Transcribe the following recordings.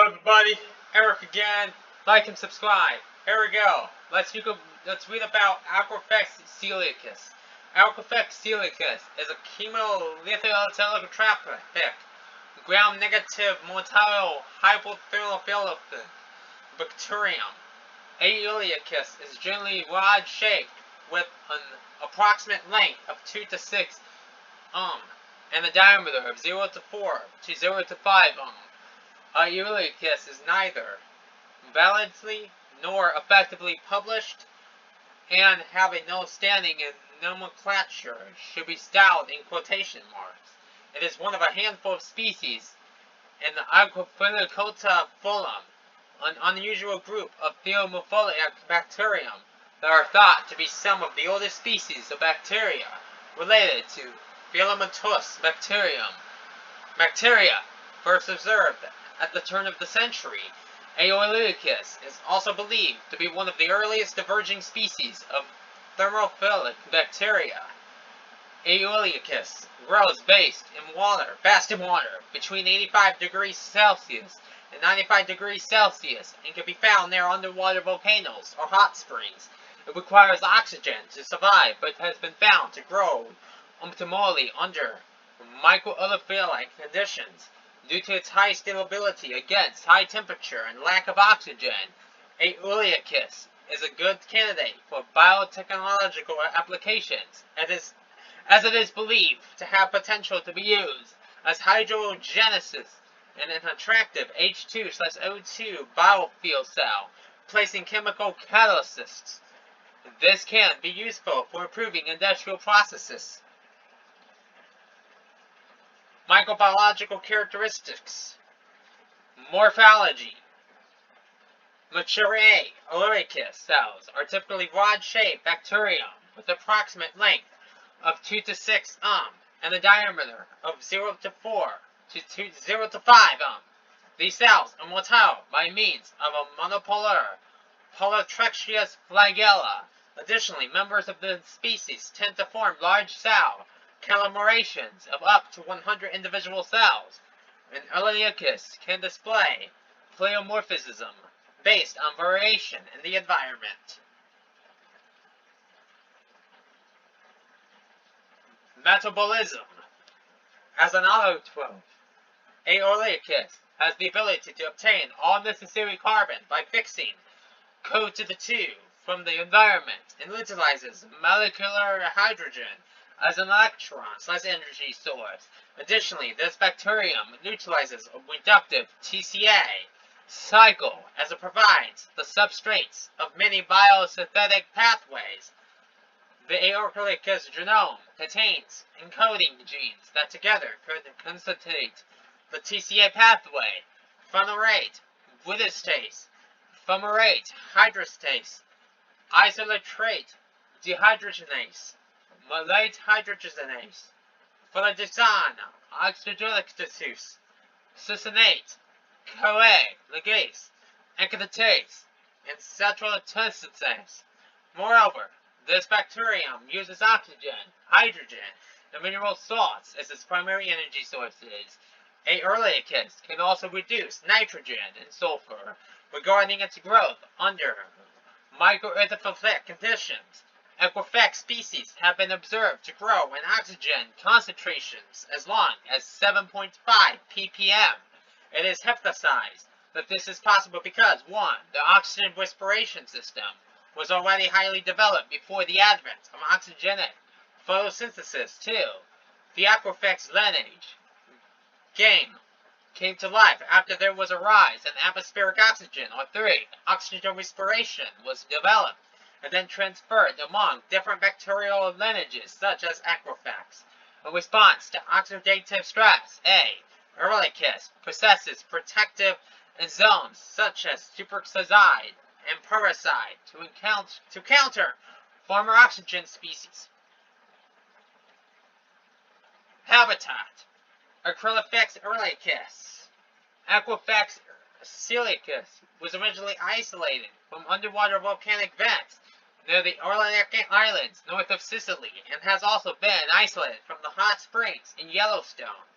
Hello everybody, Eric again. Like and subscribe. Here we go. Let's read about Aquifex aeolicus. Aquifex aeolicus is a chemolithotropic, gram-negative motile hypothermophilic bacterium. Aeolicus is generally rod-shaped with an approximate length of 2 to 6 and a diameter of 0 to 4 to 0 to 5 Aeolicus is neither validly nor effectively published, and having no standing in nomenclature should be styled in quotation marks. It is one of a handful of species in the Aquifex phylum, an unusual group of thermophilic bacterium that are thought to be some of the oldest species of bacteria related to filamentous bacterium. Bacteria first observed at the turn of the century. Aeolicus is also believed to be one of the earliest diverging species of thermophilic bacteria. Aeolicus grows best in water between 85 degrees Celsius and 95 degrees Celsius and can be found near underwater volcanoes or hot springs. It requires oxygen to survive, but has been found to grow optimally under microaerophilic conditions. Due to its high stability against high temperature and lack of oxygen, aeolicus is a good candidate for biotechnological applications, as it is believed to have potential to be used as hydrogenesis in an attractive H2/O2 biofuel cell, placing chemical catalysts. This can be useful for improving industrial processes. Microbiological characteristics. Morphology. Mature aeolicus cells are typically rod-shaped bacterium with approximate length of 2 to 6 and a diameter of 0 to 4 to 0 to 5 These cells are motile by means of a monopolar polytracheous flagella. Additionally, members of the species tend to form large cell conglomerations of up to 100 individual cells. An aeolicus can display pleomorphism based on variation in the environment. Metabolism. As an autotroph, aeolicus has the ability to obtain all necessary carbon by fixing CO2 from the environment and utilizes molecular hydrogen as an electron/energy source. Additionally, this bacterium utilizes a reductive TCA cycle as it provides the substrates of many biosynthetic pathways. The aeolicus genome contains encoding genes that together could constitute the TCA pathway: fumarate reductase, fumarate hydroxylase, isolatase dehydrogenase, malate hydrogenase, phenolidexan oxygenase, succinate, CoA ligase, encapsulase, and cetrotensitase. Moreover, this bacterium uses oxygen, hydrogen, and mineral salts as its primary energy sources. Aeolicus can also reduce nitrogen and sulfur. Regarding its growth under microaerophilic conditions, Aquifex species have been observed to grow in oxygen concentrations as long as 7.5 ppm. It is hypothesized that this is possible because 1. The oxygen respiration system was already highly developed before the advent of oxygenic photosynthesis. 2. The Aquifex lineage came to life after there was a rise in atmospheric oxygen. Or 3. Oxygen respiration was developed and then transferred among different bacterial lineages such as Aquifex. In response to oxidative stress, aeolicus possesses protective enzymes such as superoxide and parasite to counter former oxygen species. Habitat. Aquifex aeolicus. Aquifex aeolicus was originally isolated from underwater volcanic vents near the Aeolic Islands north of Sicily, and has also been isolated from the hot springs in Yellowstone.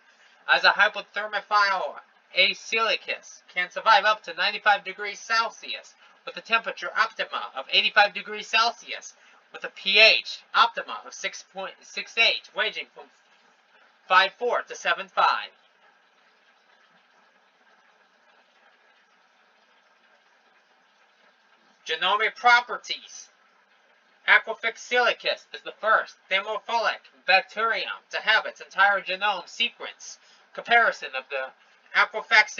As a hypothermophile aeolicus can survive up to 95 degrees Celsius with a temperature optima of 85 degrees Celsius with a pH optima of 6.68 ranging from 5.4 to 7.5. Genomic properties. Aquifex is the first thermophilic bacterium to have its entire genome sequence. Comparison of the Aquifex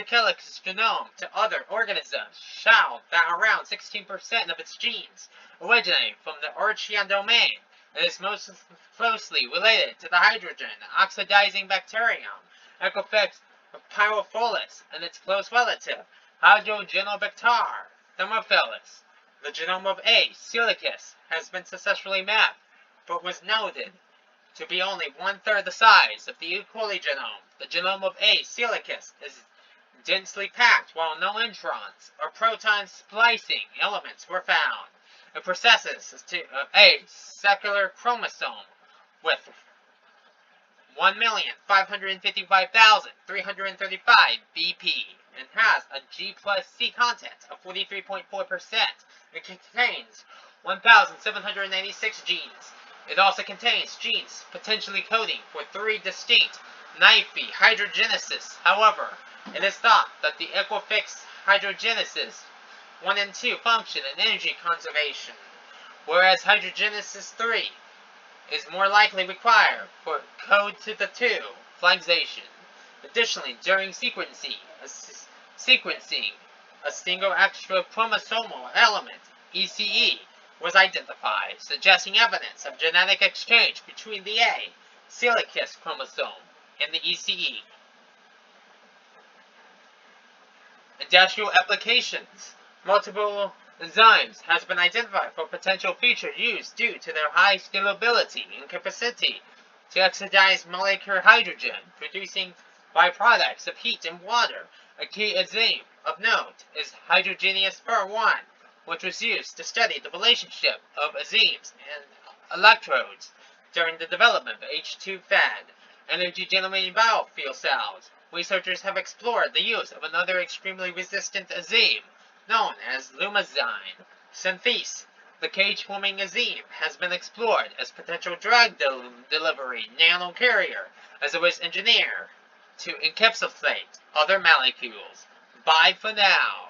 genome to other organisms show that around 16% of its genes originate from the Archean domain. It is most closely related to the hydrogen oxidizing bacterium Aquifex pyrophilus and its close relative Hydrogenobacter thermophilus. The genome of aeolicus has been successfully mapped, but was noted to be only one-third the size of the E. coli genome. The genome of aeolicus is densely packed while no introns or proton splicing elements were found. It possesses a secular chromosome with 1,555,335 BP and has a G plus C content of 43.4%. It contains 1,796 genes. It also contains genes potentially coding for 3 distinct Naive hydrogenesis. However, it is thought that the Aquifex hydrogenesis 1 and 2 function in energy conservation, whereas hydrogenesis 3 is more likely required for code to the 2 flagellation. Additionally, during sequencing, a single extra chromosomal element, ECE, was identified, suggesting evidence of genetic exchange between the aeolicus chromosome and the ECE. Industrial applications. Multiple enzymes has been identified for potential future use due to their high scalability and capacity to oxidize molecular hydrogen, producing byproducts of heat and water. A key enzyme of note is hydrogenase FR1, which was used to study the relationship of enzymes and electrodes during the development of H2 FAD, energy-generating biofuel cells. Researchers have explored the use of another extremely resistant enzyme, known as lumazine synthase. The cage-forming enzyme has been explored as potential drug delivery nanocarrier, as it was engineered to encapsulate other molecules. Bye for now.